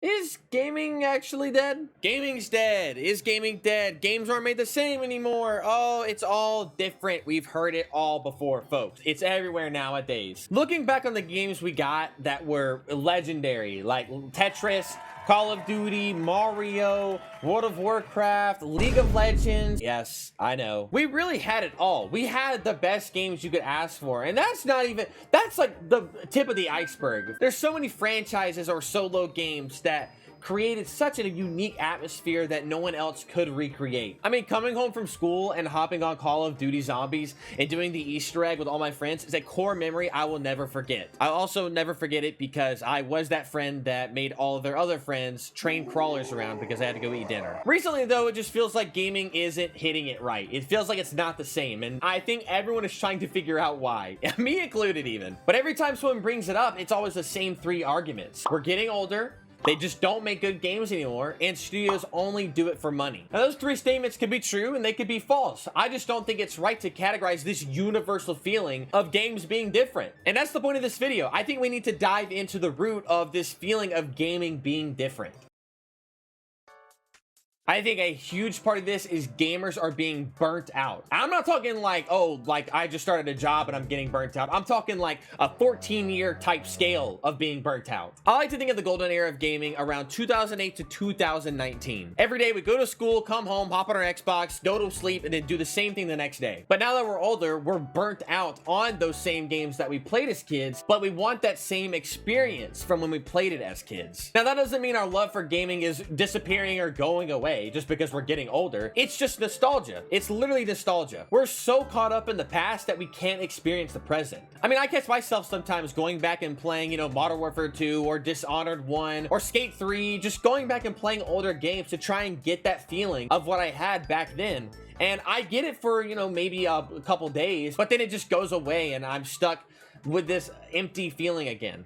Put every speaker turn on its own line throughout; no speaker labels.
Is gaming actually dead? Gaming's dead. Is gaming dead? Games aren't made the same anymore. Oh, it's all different. We've heard it all before, folks. It's everywhere nowadays. Looking back on the games we got that were legendary, like Tetris, Call of Duty, Mario, World of Warcraft, League of Legends. Yes, I know. We really had it all. We had the best games you could ask for. And that's not even, that's like the tip of the iceberg. There's so many franchises or solo games that created such a unique atmosphere that no one else could recreate. I mean, coming home from school and hopping on Call of Duty Zombies and doing the Easter egg with all my friends is a core memory I will never forget. I'll also never forget it because I was that friend that made all of their other friends train crawlers around because I had to go eat dinner. Recently, though, it just feels like gaming isn't hitting it right. It feels like it's not the same, and I think everyone is trying to figure out why. Me included, even. But every time someone brings it up, it's always the same three arguments. We're getting older, they just don't make good games anymore, and studios only do it for money. Now, those three statements could be true and they could be false. I just don't think it's right to categorize this universal feeling of games being different. And that's the point of this video. I think we need to dive into the root of this feeling of gaming being different. I think a huge part of this is gamers are being burnt out. I'm not talking like, oh, like I just started a job and I'm getting burnt out. I'm talking like a 14-year type scale of being burnt out. I like to think of the golden era of gaming around 2008 to 2019. Every day we go to school, come home, hop on our Xbox, go to sleep, and then do the same thing the next day. But now that we're older, we're burnt out on those same games that we played as kids, but we want that same experience from when we played it as kids. Now, that doesn't mean our love for gaming is disappearing or going away just because we're getting older. It's just nostalgia. It's literally nostalgia. We're so caught up in the past that we can't experience the present. I mean, I catch myself sometimes going back and playing, Modern Warfare 2 or Dishonored 1 or Skate 3, just going back and playing older games to try and get that feeling of what I had back then. And I get it for, maybe a couple days, but then it just goes away and I'm stuck with this empty feeling again.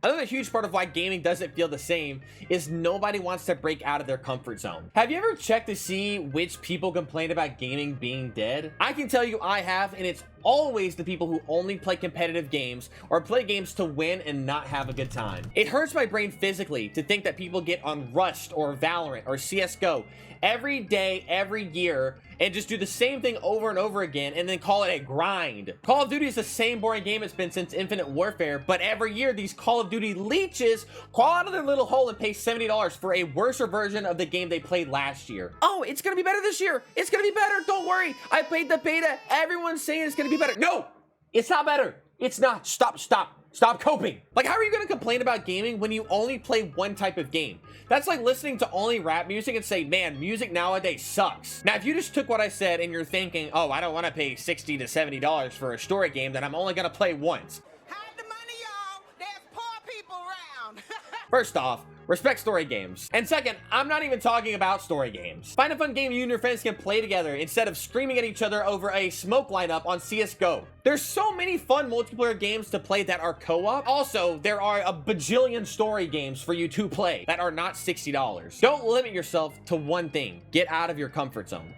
Another huge part of why gaming doesn't feel the same is nobody wants to break out of their comfort zone. Have you ever checked to see which people complain about gaming being dead? I can tell you I have, and it's always the people who only play competitive games or play games to win and not have a good time. It hurts my brain physically to think that people get on Rust or Valorant or CSGO every day, every year, and just do the same thing over and over again and then call it a grind. Call of Duty is the same boring game it's been since Infinite Warfare, but every year these Call of Duty leeches crawl out of their little hole and pay $70 for a worse version of the game they played last year. Oh, it's gonna be better this year. It's gonna be better. Don't worry. I played the beta. Everyone's saying it's gonna be better. No, it's not better. It's not. Stop coping. Like, how are you gonna complain about gaming when you only play one type of game? That's like listening to only rap music and say, man, music nowadays sucks. Now, if you just took what I said and you're thinking, oh, I don't wanna pay $60 to $70 for a story game that I'm only gonna play once.
Hide the money, y'all. There's poor people around.
First off, respect story games. And second, I'm not even talking about story games. Find a fun game you and your friends can play together instead of screaming at each other over a smoke lineup on CSGO. There's so many fun multiplayer games to play that are co-op. Also, there are a bajillion story games for you to play that are not $60. Don't limit yourself to one thing. Get out of your comfort zone.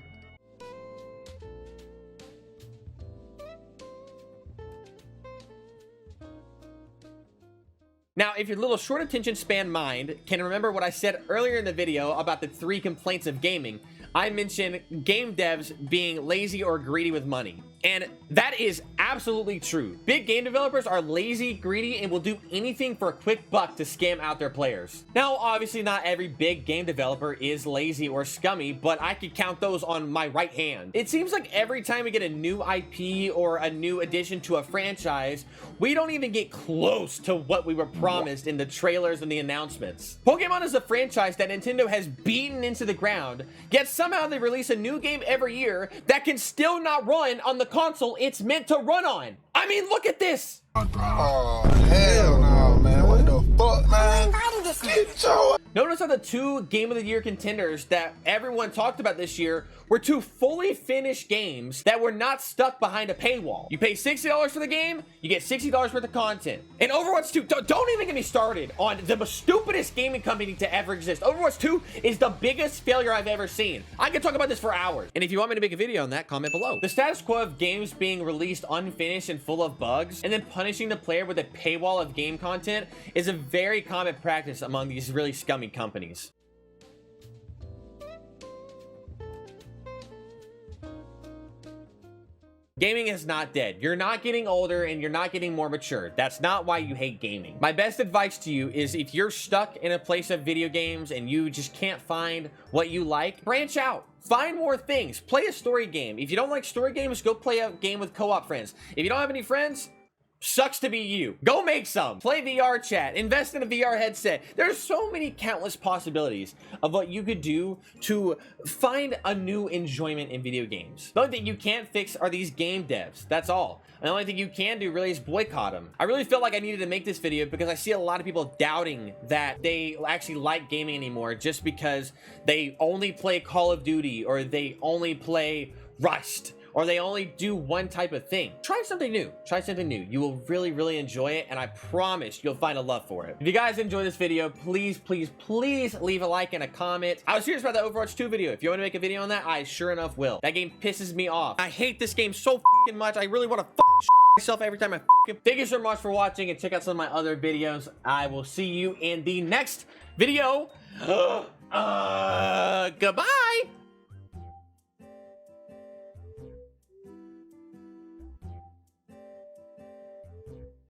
Now, if your little short attention span mind can remember what I said earlier in the video about the 3 complaints of gaming, I mentioned game devs being lazy or greedy with money. And that is absolutely true. Big game developers are lazy, greedy, and will do anything for a quick buck to scam out their players. Now, obviously not every big game developer is lazy or scummy, but I could count those on my right hand. It seems like every time we get a new IP or a new addition to a franchise, we don't even get close to what we were promised in the trailers and the announcements. Pokemon is a franchise that Nintendo has beaten into the ground, yet somehow they release a new game every year that can still not run on the console it's meant to run on. I mean, look at this.
Oh, hell no, man. What the fuck, man?
Notice how the two Game of the Year contenders that everyone talked about this year were two fully finished games that were not stuck behind a paywall. You pay $60 for the game, you get $60 worth of content. And Overwatch 2, don't even get me started on the stupidest gaming company to ever exist. Overwatch 2 is the biggest failure I've ever seen. I could talk about this for hours. And if you want me to make a video on that, comment below. The status quo of games being released unfinished and full of bugs, and then punishing the player with a paywall of game content is a very common practice among these really scummy companies. Gaming is not dead. You're not getting older and you're not getting more mature. That's not why you hate gaming. My best advice to you is if you're stuck in a place of video games and you just can't find what you like, branch out. Find more things. Play a story game. If you don't like story games, go play a game with co-op friends. If you don't have any friends, sucks to be you. Go make some. Play VR chat. Invest in a VR headset. There's so many countless possibilities of what you could do to find a new enjoyment in video games. The only thing you can't fix are these game devs. That's all. And the only thing you can do really is boycott them. I really felt like I needed to make this video because I see a lot of people doubting that they actually like gaming anymore just because they only play Call of Duty or they only play Rust, or they only do one type of thing. Try something new. Try something new. You will really, really enjoy it, and I promise you'll find a love for it. If you guys enjoyed this video, please, please, please leave a like and a comment. I was serious about the Overwatch 2 video. If you want to make a video on that, I sure enough will. That game pisses me off. I hate this game so fucking much. I really want to myself every time I fucking... Thank you so much for watching, and check out some of my other videos. I will see you in the next video. Goodbye.